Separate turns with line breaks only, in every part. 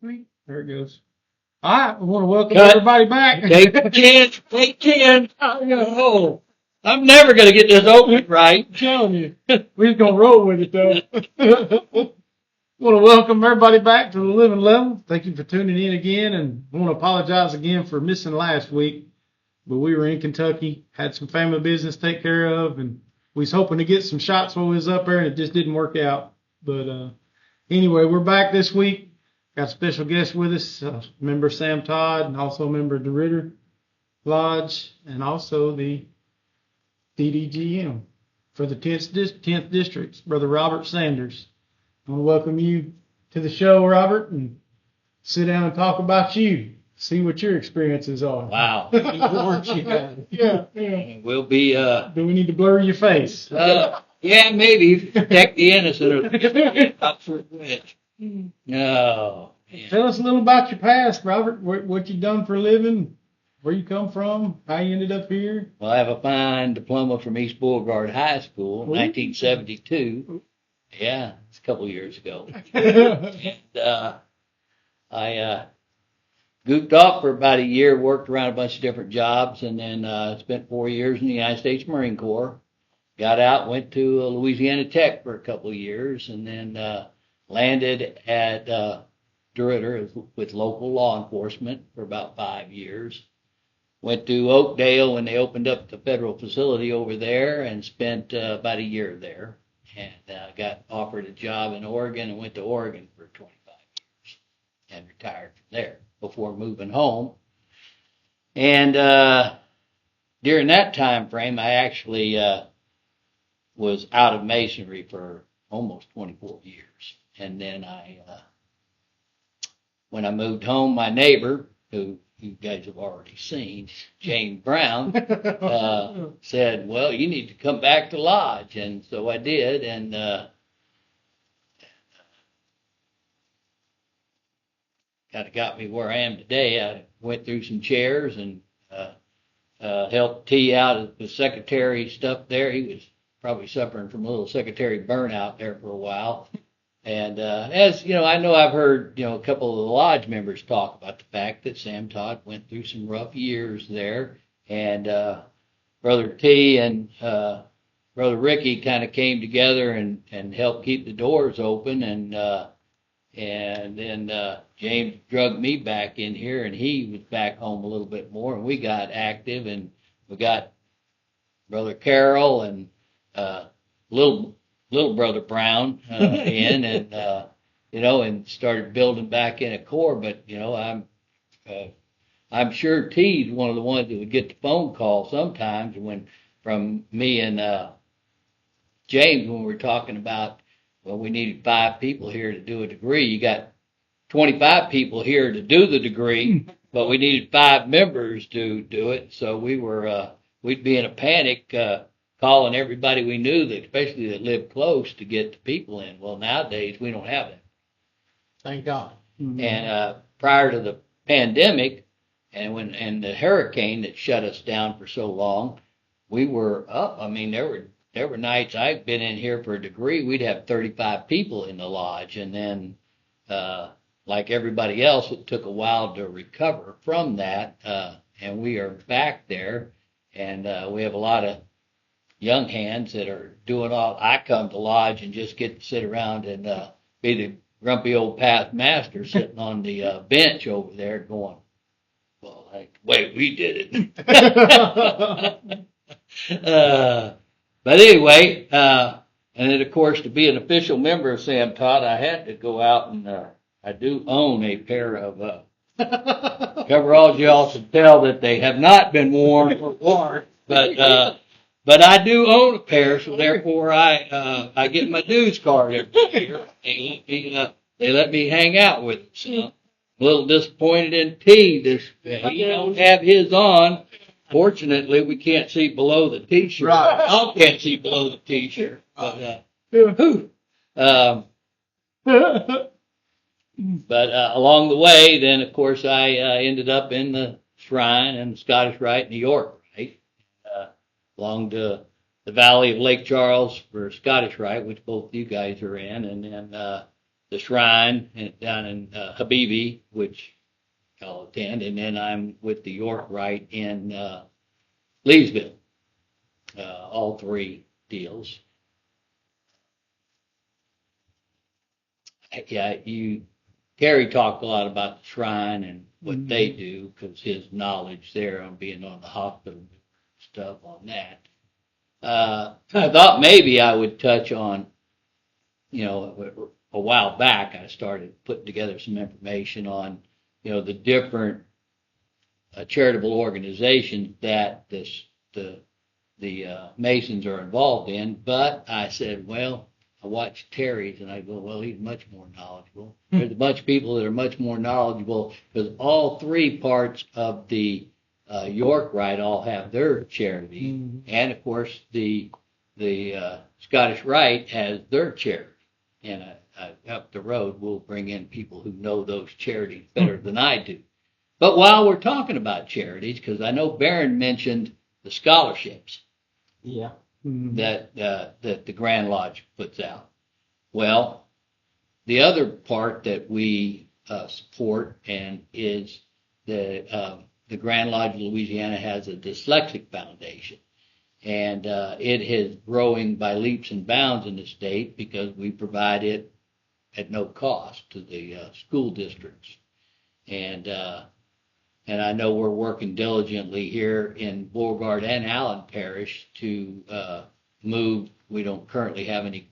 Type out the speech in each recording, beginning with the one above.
There it goes. All right, I want to welcome everybody back.
Take 10. Oh, I'm never going to get this open right.
I'm telling you, we're going to roll with it, though. I want to welcome everybody back to the Living Level. Thank you for tuning in again, and I want to apologize again for missing last week, but we were in Kentucky, had some family business to take care of, and we was hoping to get some shots while we was up there, and it just didn't work out. But anyway, we're back this week. Got a special guest with us, member Sam Todd, and also a member of the Ritter Lodge, and also the DDGM for the 10th District, Brother Robert Sanders. I want to welcome you to the show, Robert, and sit down and talk about you. See what your experiences are.
Wow.
Yeah.
We'll be,
Do we need to blur your face?
yeah, maybe. Protect the innocent. Not for which. No. Man.
Tell us a little about your past, Robert. What you've done for a living, where you come from, how you ended up here.
Well, I have a fine diploma from East Beauregard High School, 1972. Yeah, it's a couple of years ago. And I goofed off for about a year, worked around a bunch of different jobs, and then spent 4 years in the United States Marine Corps. Got out, went to Louisiana Tech for a couple of years, and then landed at DeRitter with local law enforcement for about 5 years. Went to Oakdale when they opened up the federal facility over there and spent about a year there. And got offered a job in Oregon and went to Oregon for 25 years and retired from there before moving home. And during that time frame, I actually was out of Masonry for almost 24 years. And then when I moved home, my neighbor, who you guys have already seen, James Brown, said, well, you need to come back to Lodge. And so I did, and kind of got me where I am today. I went through some chairs and helped T out the secretary stuff there. He was probably suffering from a little secretary burnout there for a while. And as you know, I know I've heard a couple of the lodge members talk about the fact that Sam Todd went through some rough years there, and Brother T and Brother Ricky kind of came together and helped keep the doors open, and then James drugged me back in here, and he was back home a little bit more, and we got active, and we got Brother Carroll and little Brother Brown in, and and started building back in a corps. But I'm sure T's one of the ones that would get the phone call sometimes from me and James when we were talking about, well, we needed 5 people here to do a degree. You got 25 people here to do the degree, but we needed 5 members to do it. So we'd be in a panic. Calling everybody we knew, that especially that lived close, to get the people in. Well, nowadays we don't have that.
Thank God. Mm-hmm.
And prior to the pandemic, and the hurricane that shut us down for so long, we were up. I mean, there were nights I've been in here for a degree, we'd have 35 people in the lodge, and then like everybody else, it took a while to recover from that. And we are back there, and we have a lot of young hands that are doing all. I come to Lodge and just get to sit around and be the grumpy old past master sitting on the bench over there going, well, like the way we did it. But anyway, and then of course to be an official member of Sam Todd, I had to go out and I do own a pair of coveralls. You all can tell that they have not been worn or worn, but I do own a pair, so therefore I get my dues card every year. They let me hang out with them. So I'm a little disappointed in T. He don't have his on. Fortunately, we can't see below the T-shirt.
Right.
I can't see below the T-shirt. But along the way, then of course I ended up in the Shrine and the Scottish Rite in New York. Along the Valley of Lake Charles for Scottish Rite, which both you guys are in, and then the shrine down in Habibi, which I'll attend, and then I'm with the York Rite in Leesville. All three deals. Yeah, Gary talked a lot about the shrine and what they do, because his knowledge there on being on the hospital stuff on that. I thought maybe I would touch on, a while back I started putting together some information on, the different charitable organizations that the Masons are involved in. But I said, well, I watched Terry's and I go, well, he's much more knowledgeable. There's a bunch of people that are much more knowledgeable, because all three parts of the York Rite all have their charities, and of course the Scottish Rite has their charity. And up the road, we'll bring in people who know those charities better than I do. But while we're talking about charities, because I know Barron mentioned the scholarships, that the Grand Lodge puts out. Well, the other part that we support and is the Grand Lodge of Louisiana has a dyslexic foundation, and it is growing by leaps and bounds in the state, because we provide it at no cost to the school districts, and I know we're working diligently here in Beauregard and Allen Parish to move. We don't currently have any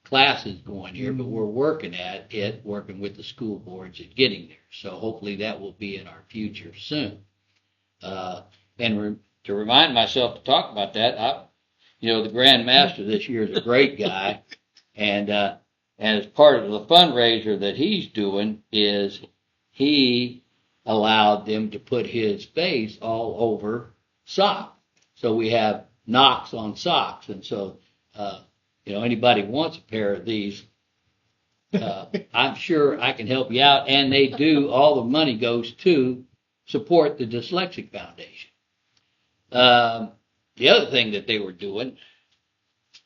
classes going here, but we're working at it, working with the school boards at getting there. So hopefully that will be in our future soon. To remind myself to talk about that, the Grand Master this year is a great guy, and as part of the fundraiser that he's doing is he allowed them to put his face all over sock. So we have knocks on socks, and so anybody wants a pair of these, I'm sure I can help you out. And they do, all the money goes to support the Dyslexic Foundation. The other thing that they were doing,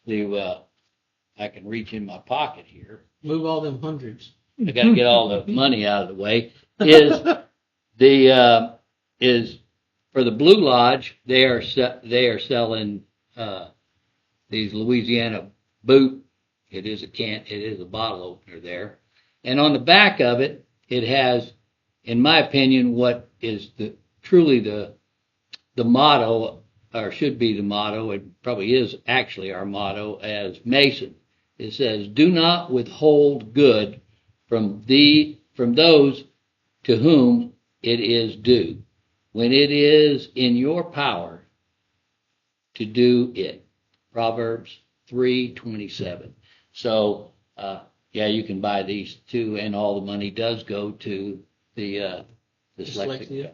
I can reach in my pocket here.
Move all them hundreds.
I got to get all the money out of the way. Is for the Blue Lodge, they are selling these Louisiana boot. It is a bottle opener there, and on the back of it, it has, in my opinion, what is truly the motto, or should be the motto. It probably is actually our motto as Mason. It says, "Do not withhold good from those to whom it is due, when it is in your power to do it." Proverbs 3:27. So, you can buy these too, and all the money does go to the Dyslexic Foundation.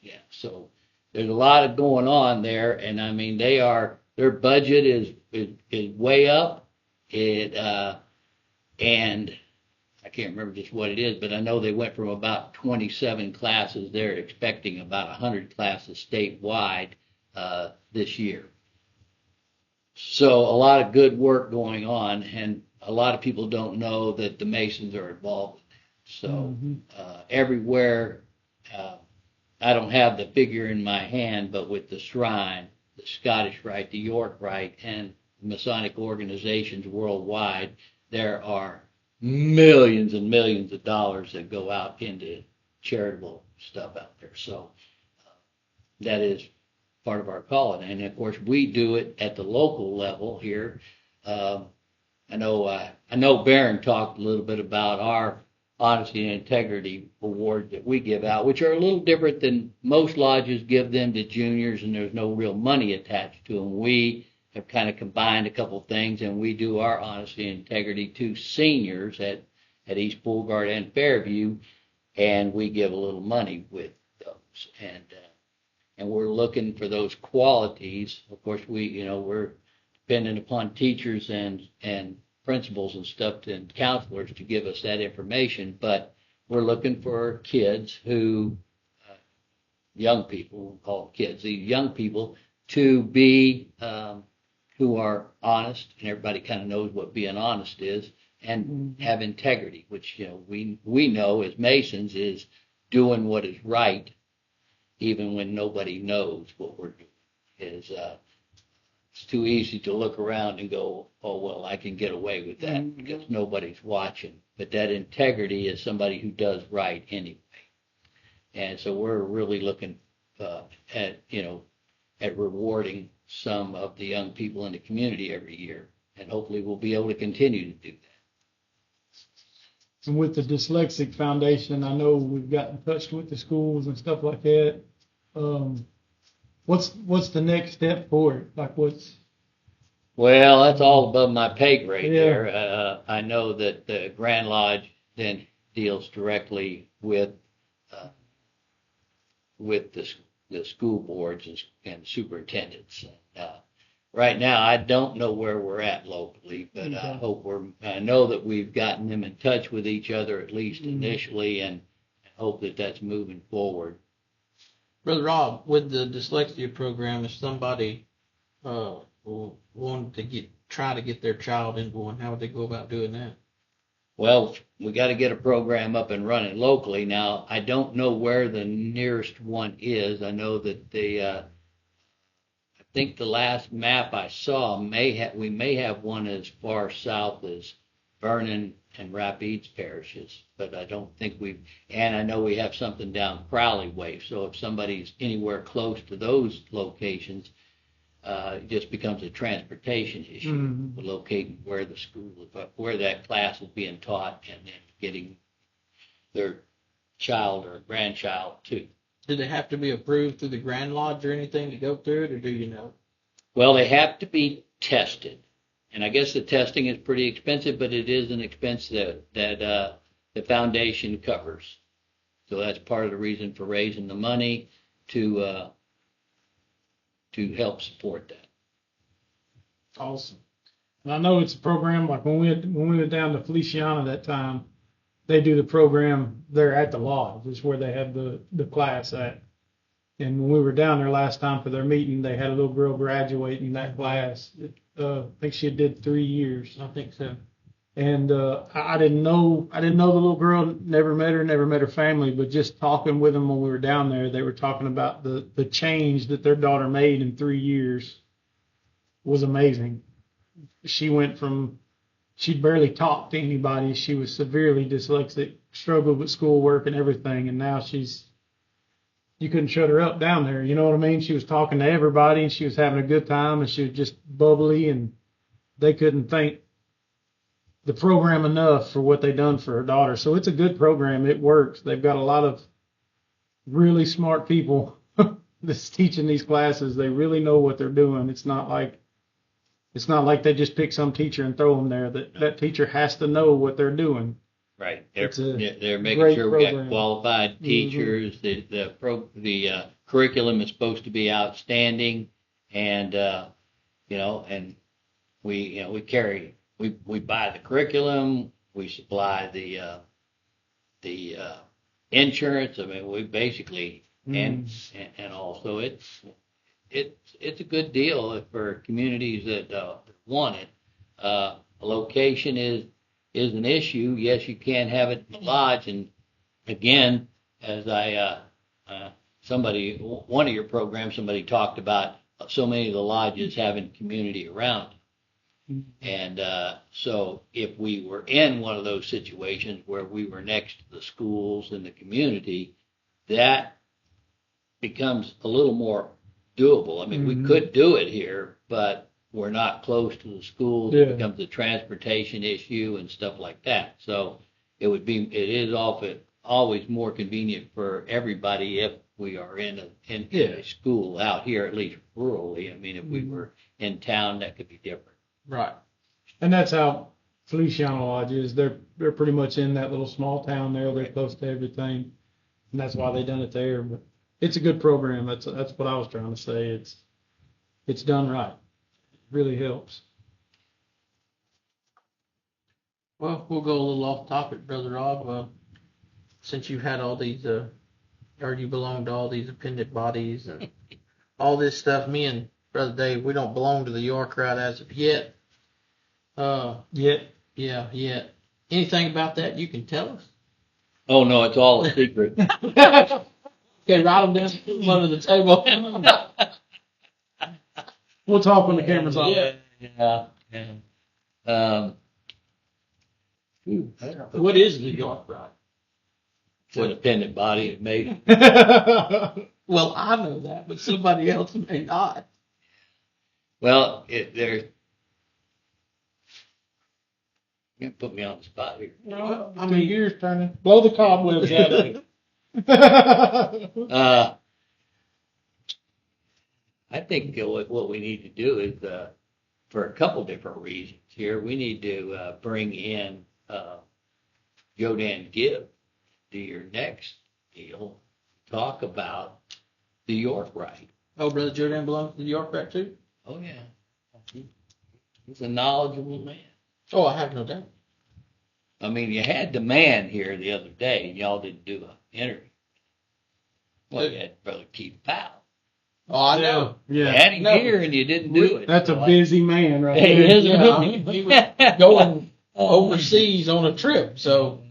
Yeah, so there's a lot going on there, and I mean their budget is way up. And I can't remember just what it is, but I know they went from about 27 classes. They're expecting about 100 classes statewide this year. So a lot of good work going on, and a lot of people don't know that the Masons are involved in that. So everywhere, I don't have the figure in my hand, but with the Shrine, the Scottish Rite, the York Rite, and Masonic organizations worldwide, there are millions and millions of dollars that go out into charitable stuff out there. So that is part of our calling, and of course we do it at the local level here. I know Barron talked a little bit about our honesty and integrity award that we give out, which are a little different than most lodges give them to juniors, and there's no real money attached to them. We have kind of combined a couple things, and we do our honesty and integrity to seniors at East Beauregard and Fairview, and we give a little money with those. And we're looking for those qualities. Of course, we're dependent upon teachers and principals and stuff and counselors to give us that information, but we're looking for kids who, young people, we'll call them kids, these young people, to be who are honest, and everybody kind of knows what being honest is, and have integrity, which, we know as Masons is doing what is right, even when nobody knows what we're doing. It's too easy to look around and go, oh, well, I can get away with that because nobody's watching. But that integrity is somebody who does right anyway. And so we're really looking at rewarding some of the young people in the community every year. And hopefully we'll be able to continue to do that.
And with the Dyslexic Foundation, I know we've gotten in touch with the schools and stuff like that. What's the next step for it?
Well, that's all above my pay grade there. I know that the Grand Lodge then deals directly with the school boards and superintendents. Right now, I don't know where we're at locally, but I know that we've gotten them in touch with each other at least initially, and hope that that's moving forward.
Brother Rob, with the dyslexia program, if somebody wanted to try to get their child into one, how would they go about doing that?
Well, we got to get a program up and running locally. Now, I don't know where the nearest one is. I know that I think the last map I saw we may have one as far south as Vernon and Rapides parishes, but I don't think and I know we have something down Crowley Way. So if somebody's anywhere close to those locations, it just becomes a transportation issue, locating where the school, where that class is being taught, and then getting their child or grandchild to.
Do they have to be approved through the Grand Lodge or anything to go through it, or do you know?
Well, they have to be tested. And I guess the testing is pretty expensive, but it is an expense that the foundation covers. So that's part of the reason for raising the money to help support that.
Awesome. And I know it's a program like when we went down to Feliciana that time, they do the program there at the lodge. Is where they have the class at. And when we were down there last time for their meeting, they had a little girl graduating that class. I think she did 3 years.
I think so.
And I didn't know the little girl. Never met her family. But just talking with them when we were down there, they were talking about the change that their daughter made in 3 years was amazing. She went from she'd barely talk to anybody. She was severely dyslexic, struggled with schoolwork and everything, and now you couldn't shut her up down there. You know what I mean? She was talking to everybody, and she was having a good time, and she was just bubbly, and they couldn't thank the program enough for what they done for her daughter. So it's a good program. It works. They've got a lot of really smart people that's teaching these classes. They really know what they're doing. It's not like they just pick some teacher and throw them there. That teacher has to know what they're doing.
Right. They're making sure we got qualified teachers. The curriculum is supposed to be outstanding, and and we buy the curriculum. We supply the insurance. I mean, we basically and also it's a good deal for communities that want it. A location is an issue. Yes, you can have it in the lodge. And again, as one of your programs, somebody talked about so many of the lodges having community around them. And so if we were in one of those situations where we were next to the schools and the community, that becomes a little more doable. I mean, we could do it here, but we're not close to the schools. Yeah. It becomes a transportation issue and stuff like that. So it is often always more convenient for everybody if we are in a school out here, at least rurally. I mean, if we were in town, that could be different.
Right. And that's how Feliciana Lodge is. They're pretty much in that little small town there. They're close to everything, and that's why they done it there. But it's a good program. That's what I was trying to say. It's done right. Really helps.
Well, we'll go a little off topic, Brother Rob. Since you've had all these, or you belong to all these appended bodies and all this stuff, me and Brother Dave, we don't belong to the York crowd as of yet.
Yet.
Yeah, yet. anything about that you can tell us?
Oh no, it's all a secret.
Okay, write them down under the table.
We'll talk when the camera's off.
Yeah.
What is New York Rite?
It's an independent body that made.
Well, I know that, but somebody else may not.
Well, there's. You put me on the spot here.
No, I mean, gears turning. Blow the cobwebs out of it.
I think what we need to do is, for a couple different reasons here, we need to bring in Jodan Gibb to your next deal, talk about the York Rite.
Oh, Brother Jordan belongs to the York Rite too?
Oh, yeah. He's a knowledgeable man.
Oh, I have no doubt.
I mean, you had the man here the other day, and y'all didn't do an interview. Well, you had Brother Keith Powell.
Oh, I know.
You
Yeah.
had him here, and you didn't do it.
That's a busy man right
He
there.
is a
Yeah,
busy
he was going overseas on a trip, so.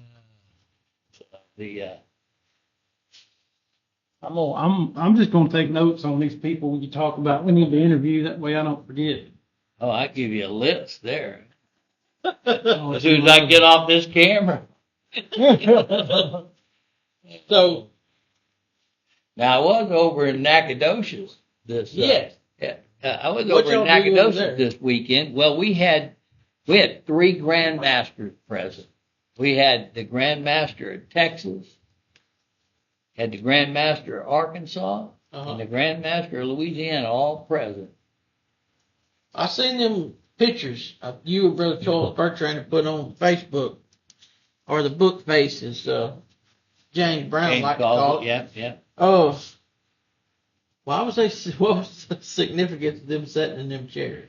I'm just gonna take notes on these people when you talk about. We need to interview that way I don't forget.
Oh, I give you a list there.
Oh,
As soon as I get off this camera.
So,
Now, I was over in Nacogdoches this.
Yes.
I was
What
over in
y'all do over
Nacogdoches
there?
this weekend. Well, we had 3 grandmasters present. We had the grandmaster of Texas, had the grandmaster of Arkansas, and the grandmaster of Louisiana all present.
I seen them pictures of you and Brother Charles Bertrand put on Facebook, or the book faces, James Brown
James
like to
calls
call
it,
it.
yeah.
Oh, what was the significance of them sitting in them chairs?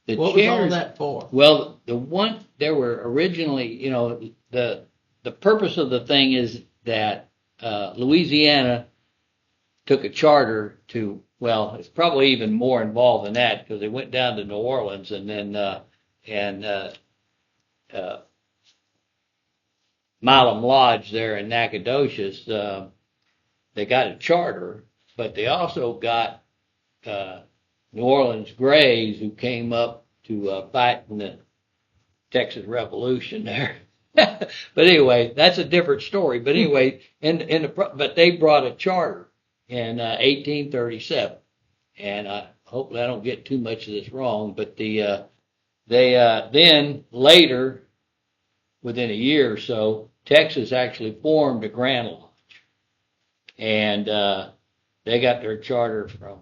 The
What was all
chairs.
that for?
Well, there were originally, the purpose of the thing is that Louisiana took a charter to, well, it's probably even more involved than that because they went down to New Orleans and then Milam Lodge there in Nacogdoches, they got a charter, but they also got New Orleans Grays who came up to fight in the Texas Revolution there. But anyway, that's a different story. But anyway, but they brought a charter in 1837, and hopefully I don't get too much of this wrong. But they then later, within a year or so, Texas actually formed a Grand Lodge, and they got their charter from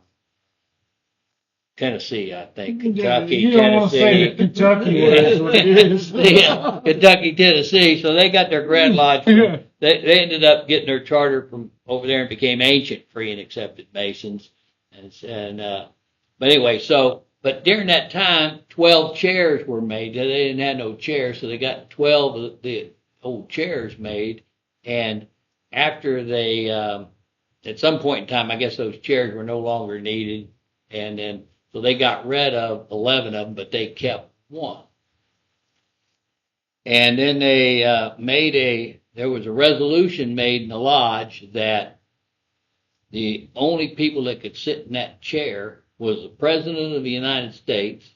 Tennessee, I think. Kentucky,
you don't want to say that Kentucky is what it is.
Yeah, Kentucky, Tennessee. So they got their Grand Lodge. They ended up getting their charter from over there and became ancient, free and accepted Masons. But anyway, but during that time, 12 chairs were made. They didn't have no chairs, so they got 12 of the old chairs made. And after they, at some point in time, I guess those chairs were no longer needed, and then so they got rid of 11 of them, but they kept one. And then they there was a resolution made in the lodge that the only people that could sit in that chair was the President of the United States,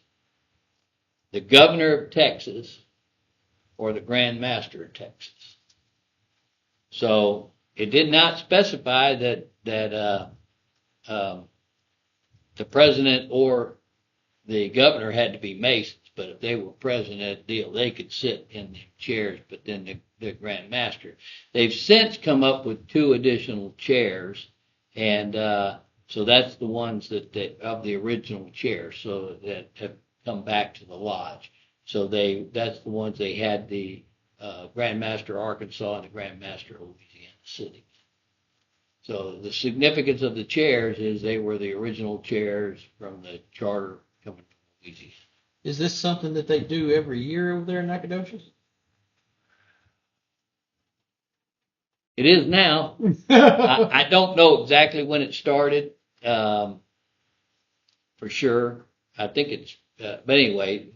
the Governor of Texas, or the Grand Master of Texas. So it did not specify that the President or the Governor had to be Masons, but if they were President of the deal, they could sit in the chairs, but then the Grand Master. They've since come up with 2 additional chairs, and so that's the ones that of the original chairs, so that have come back to the lodge. So that's the ones they had, the Grand Master of Arkansas and the Grand Master of Louisiana City. So the significance of the chairs is they were the original chairs from the charter coming from Louisiana.
Is this something that they do every year over there in Nacogdoches?
It is now. I don't know exactly when it started, for sure. I think it's, but anyway,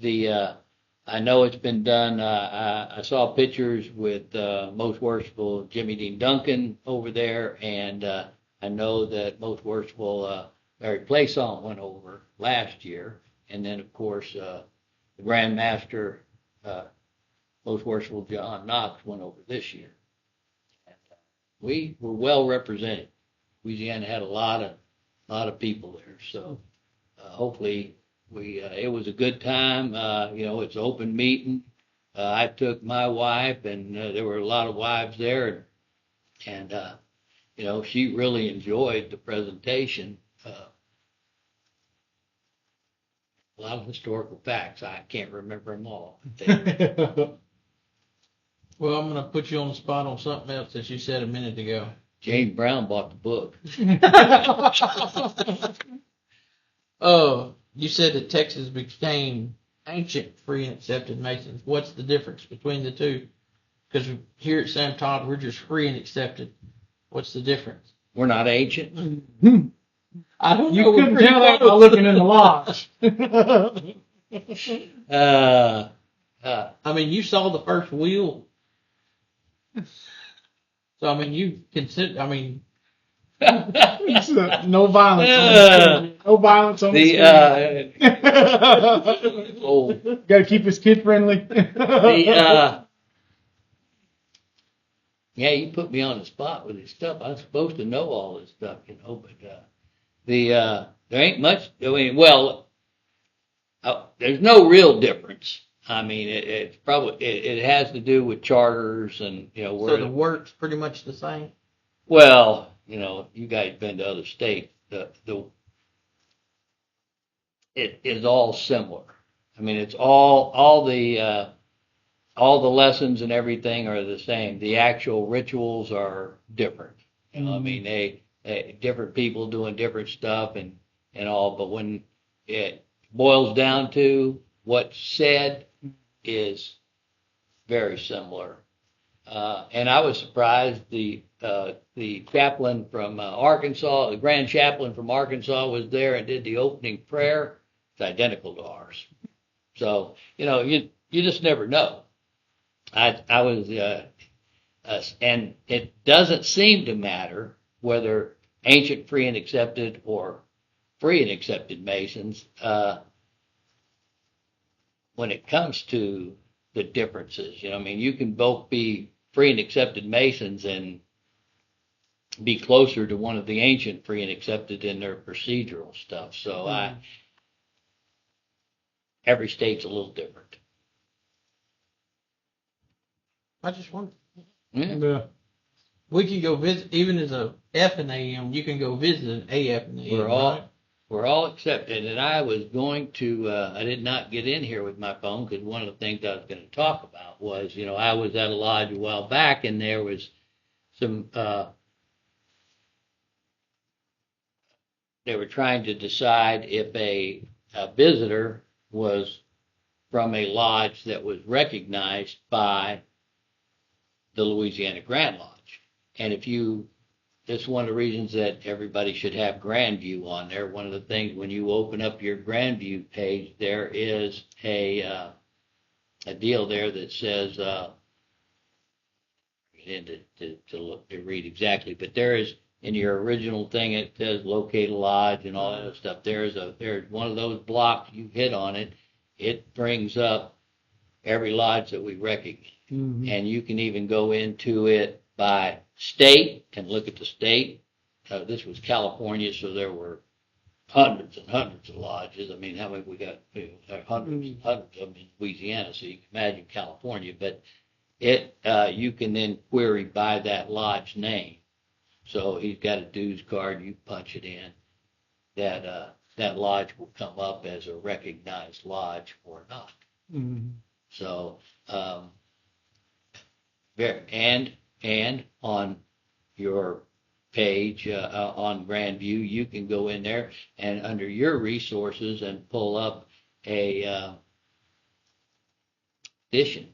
I know it's been done. I saw pictures with Most Worshipful Jimmy Dean Duncan over there, and I know that Most Worshipful Larry Plaisant went over last year, and then of course the Grand Master Most Worshipful John Knox went over this year. And, we were well represented. Louisiana had a lot of people there, so hopefully. It was a good time. It's an open meeting. I took my wife, and there were a lot of wives there, and she really enjoyed the presentation. A lot of historical facts. I can't remember them all.
Well, I'm going to put you on the spot on something else that you said a minute ago.
James Brown bought the book.
You said that Texas became ancient, free, and accepted Masons. What's the difference between the two? Because here at Sam Todd, we're just free and accepted. What's the difference?
We're not ancient.
I don't know.
You couldn't tell that by looking in the lodge.
I mean, you saw the first wheel. So, I mean, you consider, I mean.
No violence on the screen. No violence on the screen. Got to keep his kid friendly.
Yeah, you put me on the spot with this stuff. I'm supposed to know all this stuff, but there ain't much. I mean, there's no real difference. I mean, it's probably it has to do with charters and where.
So the work's pretty much the same.
Well, you guys been to other states. It is all similar. I mean, it's all the lessons and everything are the same. The actual rituals are different. I mean, they different people doing different stuff and all. But when it boils down to what's said, is very similar. And I was surprised the chaplain from Arkansas, the grand chaplain from Arkansas was there and did the opening prayer. It's identical to ours. So, you just never know. I was, and it doesn't seem to matter whether ancient, free and accepted or free and accepted Masons, when it comes to the differences. I mean, you can both be free and accepted Masons and be closer to one of the ancient free and accepted in their procedural stuff. So every state's a little different.
I just wonder.
Yeah.
We can go visit, even as a F and AM, you can go visit an AF and AM.
We're all accepted, and I was going to, I did not get in here with my phone because one of the things I was going to talk about was, I was at a lodge a while back and there was some, they were trying to decide if a visitor was from a lodge that was recognized by the Louisiana Grand Lodge. And that's one of the reasons that everybody should have Grandview on there. One of the things when you open up your Grandview page, there is a deal there that says, to read exactly, but there is in your original thing it says locate a lodge and all that other stuff. There's one of those blocks you hit on it. It brings up every lodge that we recognize, and you can even go into it by state and look at the state. This was California, so there were hundreds and hundreds of lodges. I mean, how many we got? Hundreds and hundreds of them in Louisiana, so you can imagine California. But you can then query by that lodge name. So he's got a dues card, you punch it in, that lodge will come up as a recognized lodge or not. So, and on your page on Grandview, you can go in there and under your resources and pull up a edition.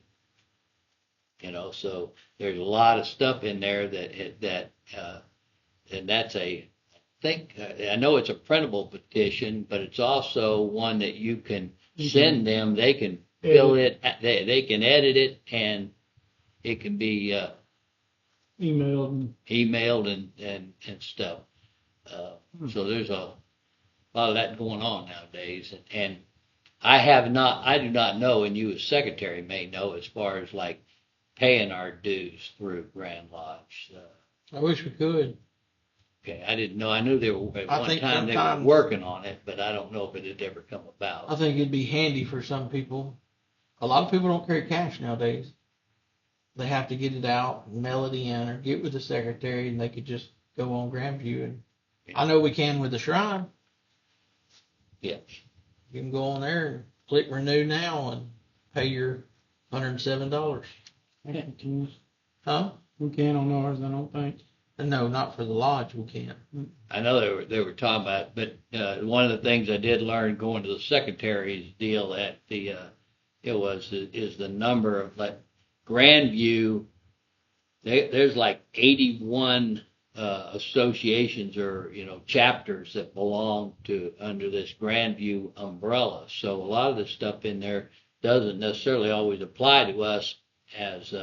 So there's a lot of stuff in there that and that's I know it's a printable petition, but it's also one that you can send them. They can fill it. They can edit it, and it can be emailed and stuff. So there's a lot of that going on nowadays, and I do not know, and you as secretary may know, as far as like paying our dues through Grand Lodge.
I wish we could.
Okay, I didn't know. I knew they were at one time they were working on it, but I don't know if it had ever come about.
I think it'd be handy for some people. A lot of people don't carry cash nowadays. They have to get it out, mail it in, or get with the secretary, and they could just go on Grandview. And I know we can with the Shrine.
Yes.
You can go on there and click renew now and pay your $107. Huh?
We can on ours, I don't think.
No, not for the lodge. We can't.
I know they were talking about it, but one of the things I did learn going to the secretary's deal at the is the number of like Grandview. There's like 81 associations or chapters that belong to under this Grandview umbrella. So a lot of the stuff in there doesn't necessarily always apply to us as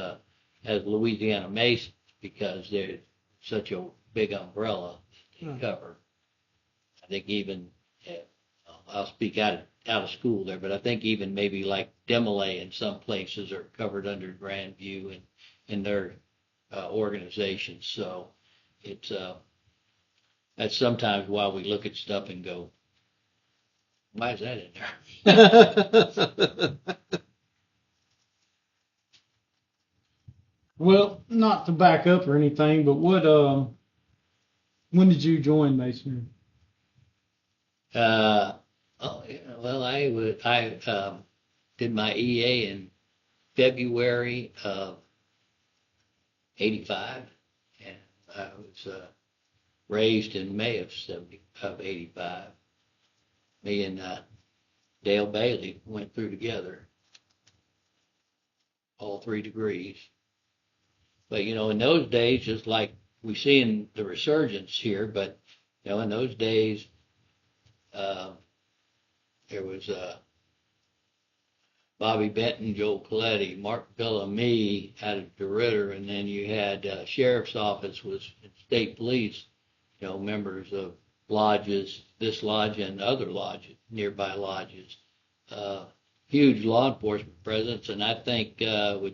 Louisiana Masons, because they're such a big umbrella to cover. I think even I'll speak out of school there, but I think even maybe like Demolay in some places are covered under Grandview and in their organizations. So it's that's sometimes why we look at stuff and go, why is that in there?
Well, not to back up or anything, but when did you join Masonry?
I did my EA in February of '85, and I was raised in May of '85. Me and Dale Bailey went through together, all 3 degrees. But in those days, just like we see in the resurgence here, but in those days, there was Bobby Benton, Joe Coletti, Mark Bellamy out of DeRitter, and then you had sheriff's office was state police, members of lodges, this lodge and other lodges, nearby lodges, huge law enforcement presence. And I think with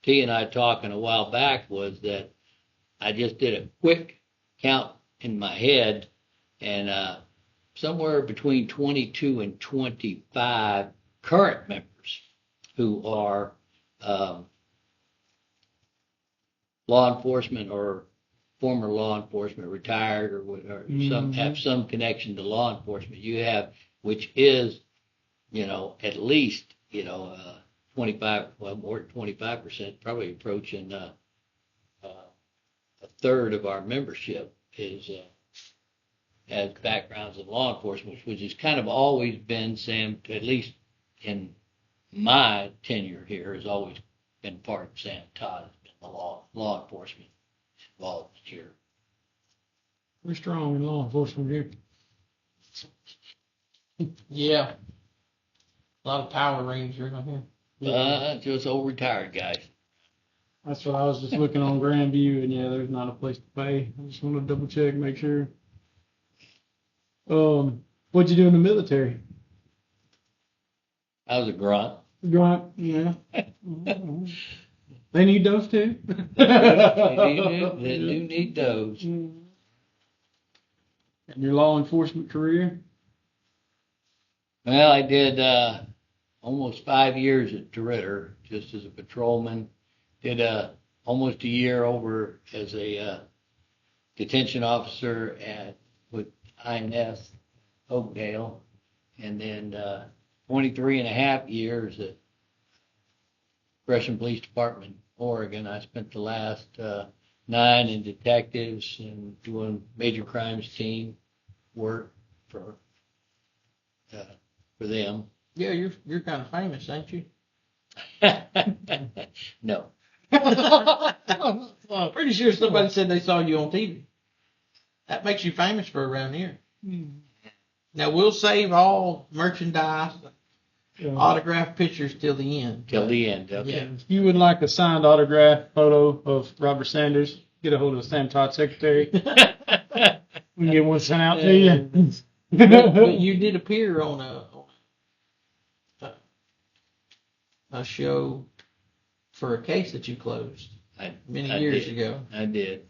T and I talking a while back was that I just did a quick count in my head, and somewhere between 22 and 25 current members who are law enforcement or former law enforcement, retired, or some have some connection to law enforcement. You have, which is, at least 25, well, more than 25%, probably approaching a third of our membership has backgrounds in law enforcement, which has kind of always been, Sam, at least in my tenure here, has always been part of Sam Todd, has been the law enforcement involved here.
We're strong in law enforcement here.
Yeah. A lot of Power Rangers on here.
Just old retired guys.
That's what I was just looking on Grandview, and there's not a place to pay. I just want to double check, make sure. What'd you do in the military?
I was a grunt.
Grunt, yeah. They need those too.
They do need those.
And your law enforcement career?
Well, I did almost 5 years at DeRitter, just as a patrolman. Did almost a year over as a detention officer with INS Oakdale, and then 23 and a half years at Gresham Police Department, Oregon. I spent the last 9 in detectives and doing major crimes team work for them.
Yeah, you're kind of famous, ain't you?
No.
I'm pretty sure somebody said they saw you on TV. That makes you famous for around here. Now, we'll save all merchandise autograph pictures till the end.
Till the end, okay.
Yeah.
If you would like a signed autograph photo of Robert Sanders, get a hold of the Sam Todd secretary. We can get one sent out to you.
But you did appear on a show for a case that you closed many years ago.
I did.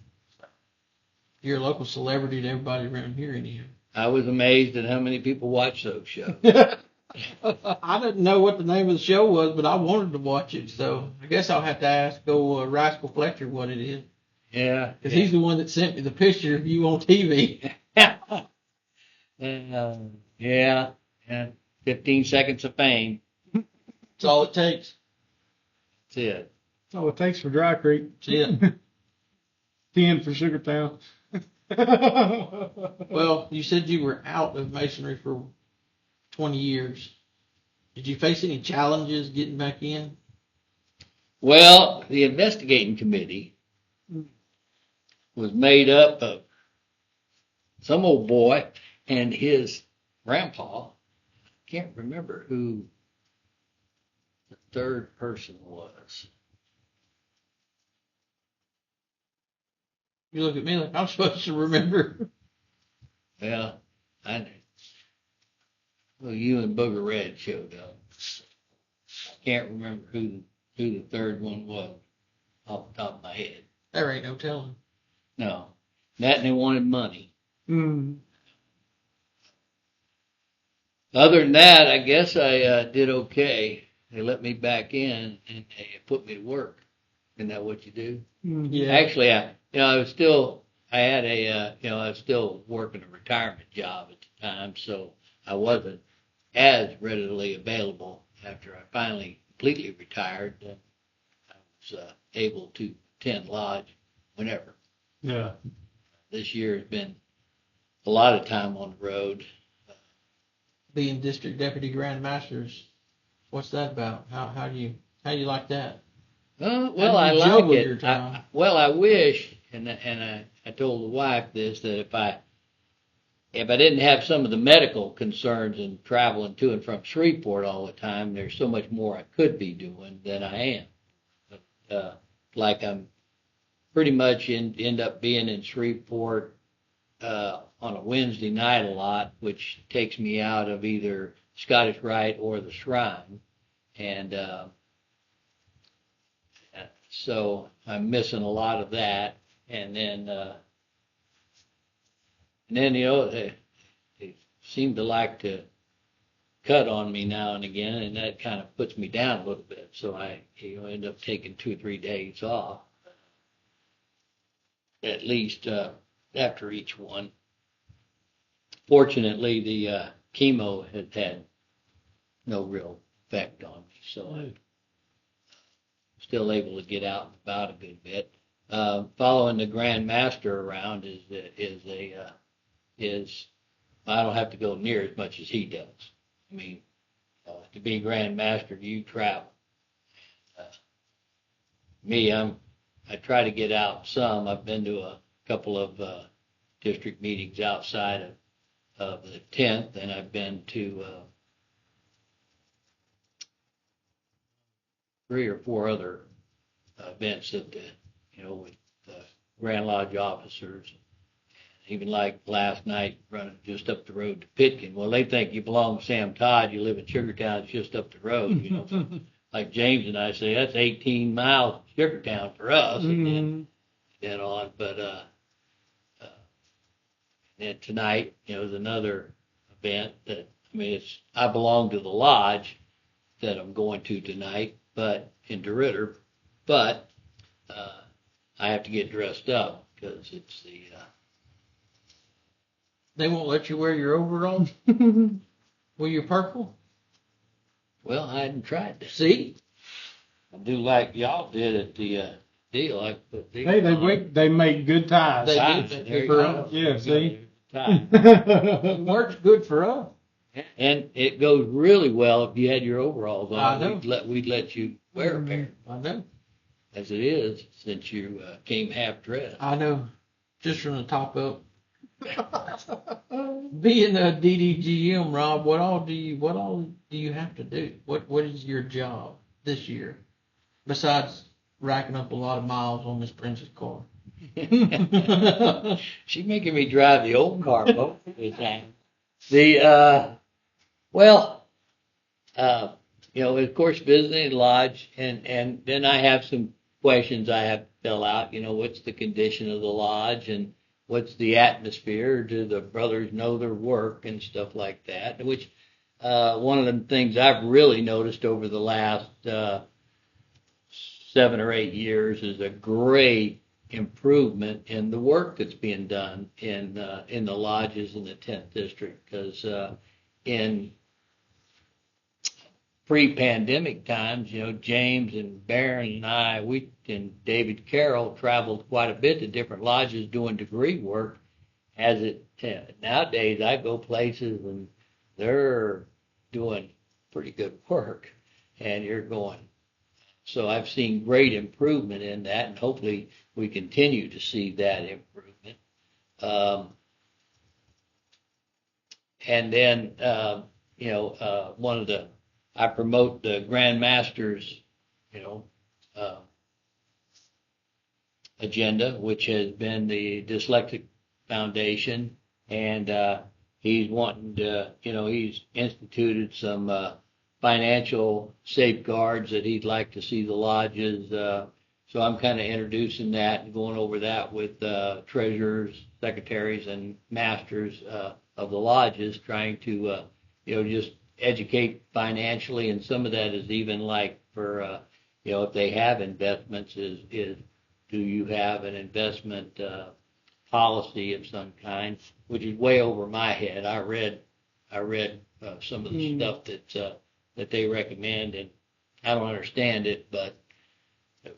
You're a local celebrity to everybody around here anyhow.
I was amazed at how many people watch those shows.
I didn't know what the name of the show was, but I wanted to watch it, so I guess I'll have to ask Rascal Fletcher what it is.
Yeah.
Because he's the one that sent me the picture of you on TV.
Yeah. 15 seconds of fame.
That's all it takes.
That's it.
That's all it takes for Dry Creek.
Yeah.
10 for Sugartown.
Well, you said you were out of Masonry for 20 years. Did you face any challenges getting back in?
Well, the investigating committee was made up of some old boy and his grandpa. Can't remember who the third person was.
You look at me like I'm supposed to remember.
Well, you and Booger Red showed up. Can't remember who the third one was off the top of my head.
There ain't no telling.
No. That and they wanted money.
Mm.
Other than that, I guess I did okay. They let me back in and they put me to work. Isn't that what you do?
Yeah.
Actually, I was still working a retirement job at the time, so I wasn't as readily available after I finally completely retired. I was able to attend lodge whenever.
Yeah.
This year has been a lot of time on the road.
Being district deputy grand masters, what's that about? How do you like that?
Well, I like it. I wish, and I told the wife this, that if I didn't have some of the medical concerns and traveling to and from Shreveport all the time, there's so much more I could be doing than I am. But, like I'm pretty much end up being in Shreveport on a Wednesday night a lot, which takes me out of either Scottish Rite or the Shrine, and so I'm missing a lot of that. And then they seem to like to cut on me now and again, and that kind of puts me down a little bit. So I end up taking 2 or 3 days off, at least after each one. Fortunately, the chemo had no real effect on me, so I'm still able to get out and about a good bit. Following the Grand Master around is I don't have to go near as much as he does. I mean, to be Grand Master, you travel. I try to get out some. I've been to a couple of district meetings outside of the 10th, and I've been to 3 or 4 other events that with Grand Lodge officers. Even like last night, running just up the road to Pitkin. Well, they think you belong to Sam Todd. You live in Sugartown. It's just up the road. So, like James and I say, that's 18 miles to Sugartown for us.
Mm-hmm.
And then on, but then tonight, is another event that I belong to the lodge that I'm going to tonight, but in DeRitter, but I have to get dressed up because it's the.
They won't let you wear your overalls? Well, your purple?
Well, I hadn't tried that.
See?
I do like y'all did at the deal. I put these
They make good ties.
They
ties.
do.
There you
For
go.
us.
Yeah, see?
Tie.
It works good for us.
And it goes really well if you had your overalls on.
I know.
We'd let you wear a pair.
I know.
As it is, since you came half dressed.
I know. Just from the top up. Being a DDGM, Rob, what all do you have to do? What is your job this year besides racking up a lot of miles on Miss Prince's car?
She's making me drive the old car most of the time. Well, of course, visiting lodge, and then I have some questions I have to fill out. What's the condition of the lodge, and what's the atmosphere? Do the brothers know their work and stuff like that? Which one of the things I've really noticed over the last 7 or 8 years is a great improvement in the work that's being done in the lodges in the 10th district, because in pre-pandemic times, James and Barron and I, and David Carroll traveled quite a bit to different lodges doing degree work. Nowadays, I go places and they're doing pretty good work, and you're going. So I've seen great improvement in that, and hopefully we continue to see that improvement. And then, I promote the Grand Master's, agenda, which has been the Dyslexic Foundation, and he's wanting to, he's instituted some financial safeguards that he'd like to see the lodges. So I'm kind of introducing that and going over that with treasurers, secretaries, and masters of the lodges, trying to, just educate financially. And some of that is even like for, if they have investments, is do you have an investment policy of some kind, which is way over my head. I read some of the stuff that they recommend, and I don't understand it, but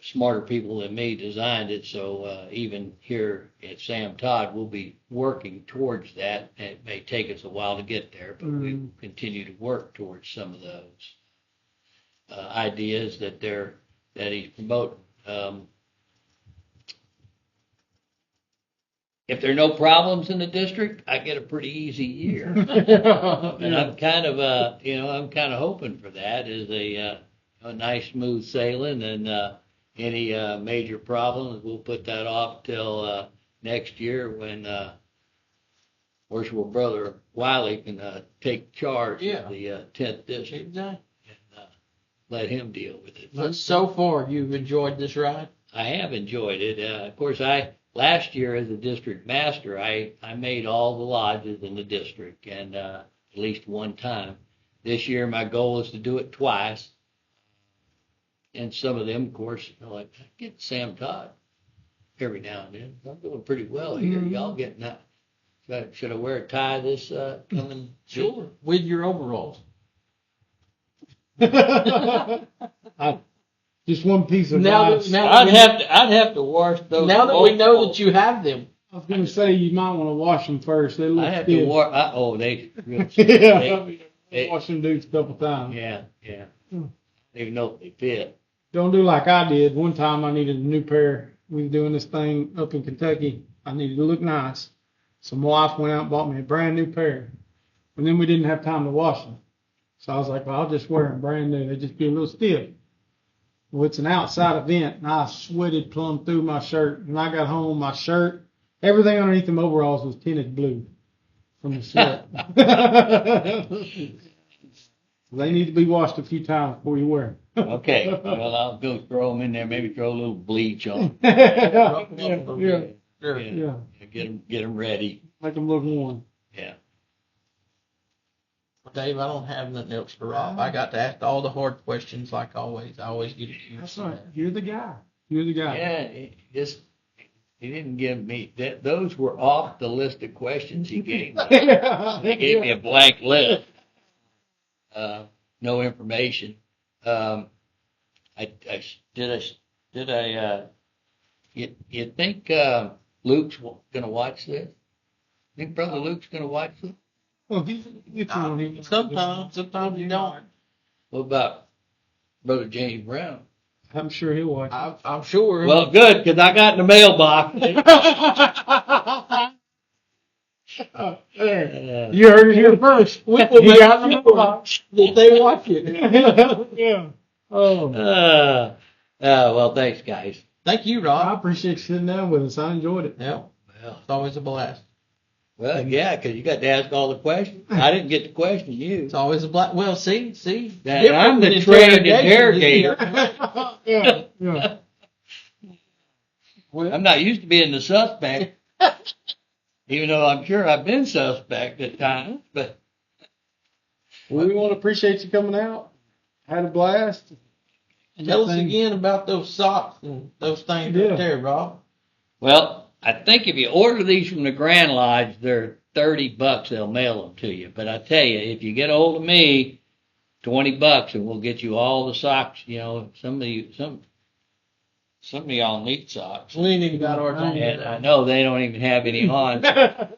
smarter people than me designed it. So even here at Sam Todd, we'll be working towards that. And it may take us a while to get there, but we continue to work towards some of those ideas that he's promoting. If there are no problems in the district, I get a pretty easy year. And I'm kind of hoping for that, is a nice smooth sailing, and any major problems, we'll put that off till next year when Worshipful Brother Wiley can take charge of the 10th district.
Exactly.
And let him deal with it.
But so far, you've enjoyed this ride?
I have enjoyed it. Of course, last year as a district master, I made all the lodges in the district, and at least one time. This year, my goal is to do it twice. And some of them, of course, like, I get Sam Todd every now and then. I'm doing pretty well here. Y'all getting that? Should I wear a tie this coming?
Sure. With your overalls.
Just one piece of
advice.
I'd have to wash those.
Now that we know that you have them.
I was going to say you might want to wash them first. They look
I have
stiff.
to wash. They really
they wash them dudes a couple times.
Yeah. I don't even know if they fit.
Don't do like I did. One time I needed a new pair. We were doing this thing up in Kentucky. I needed to look nice. So my wife went out and bought me a brand new pair. And then we didn't have time to wash them. So I was like, well, I'll just wear them brand new. They just be a little stiff. Well, it's an outside event, and I sweated plumb through my shirt. When I got home, my shirt, everything underneath them overalls was tinted blue from the sweat. They need to be washed a few times before you wear them.
Okay, well, I'll go throw them in there, maybe throw a little bleach on.
Yeah.
Get them ready.
Make them look warm.
Yeah.
Dave, I don't have nothing else for Rob. I got to ask all the hard questions like always. I always get a chance.
That's right. You're the guy.
Yeah, he didn't give me that. Those were off the list of questions he gave me. He gave me a blank list. No information. You think Luke's gonna watch this? Think Brother Luke's gonna watch this?
Well,
sometimes you don't.
What about Brother James Brown?
I'm sure he'll watch it.
I'm sure.
Well, good, because I got in the mailbox.
There. You heard it here first.
We will
He
make
got the
sure
box.
that they watch it.
Yeah. Oh.
Well, thanks, guys.
Thank you,
I
Rob.
appreciate you sitting down with us. I enjoyed it.
Yeah,
Well,
it's always a blast.
yeah, because you got to ask all the questions. I didn't get to question you.
It's always a blast. Well, see,
That
different
I'm the
than
trained
interrogation.
interrogator.
Yeah. Yeah.
I'm not used to being the suspect, even though I'm sure I've been suspect at times. But
We want to appreciate you coming out. Had a blast.
Tell us again about those socks and those things
Yeah.
right there, Rob.
well, I think if you order these from the Grand Lodge, they're $30. They'll mail them to you. But I tell you, if you get a hold of me, $20, and we'll get you all the socks. You know, some of y'all need socks.
We ain't even got ours on
And I
yet.
know they don't even have any on.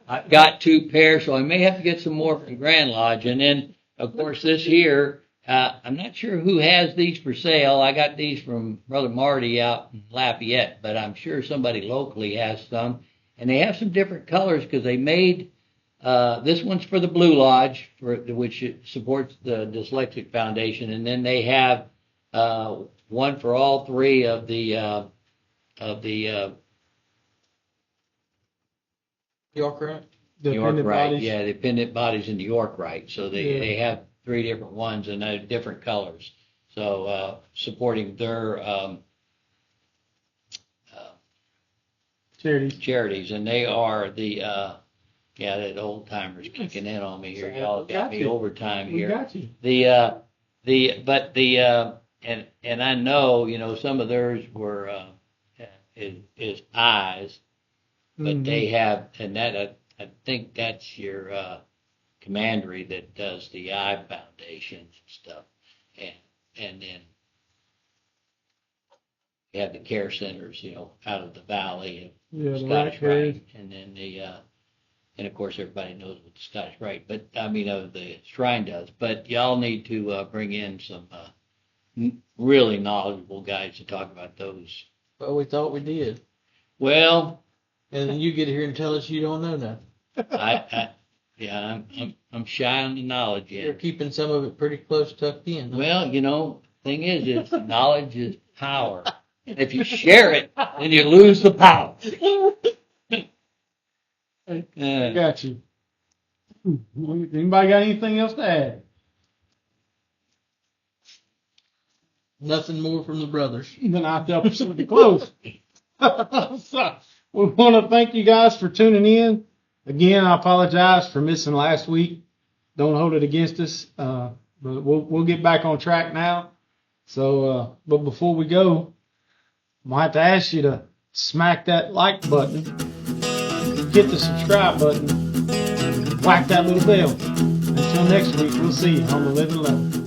I've got 2 pairs, so I may have to get some more from Grand Lodge. And then, of course, this here, I'm not sure who has these for sale. I got these from Brother Marty out in Lafayette, but I'm sure somebody locally has some. And they have some different colors because they made, this one's for the Blue Lodge, which supports the Dyslexic Foundation. And then they have one for all 3 of the
York, right?
The
New York
pendant
right,
bodies.
yeah, the pendant bodies in New York right. So they,
Yeah.
they have 3 different ones and they're different colors. So supporting their charities, and they are the that old timers kicking in on me here. Y'all got me overtime
We
here.
got you.
And I know, you know, some of theirs were is eyes, but they have, and that I think that's your commandery that does the eye foundations and stuff, and then you have the care centers, you know, out of the valley
Yeah,
and
the
Scottish
right
Rite, and then and of course everybody knows what the Scottish Rite, but I mean the Shrine does. But y'all need to bring in some really knowledgeable guys to talk about those.
Well, we thought we did.
Well,
And then you get here and tell us you don't know nothing.
I'm shy on the knowledge
You're
yet.
keeping some of it pretty close tucked in. Huh?
Well, you know, thing is knowledge is power. And if you share it, then you lose the power.
I got you. Anybody got anything else to add?
Nothing more from the brothers.
Then I tell people to close. So, we want to thank you guys for tuning in. Again, I apologize for missing last week. Don't hold it against us. But we'll get back on track now. So, but before we go, I'm gonna have to ask you to smack that like button, hit the subscribe button, whack that little bell. Until next week, we'll see you on the Living Level.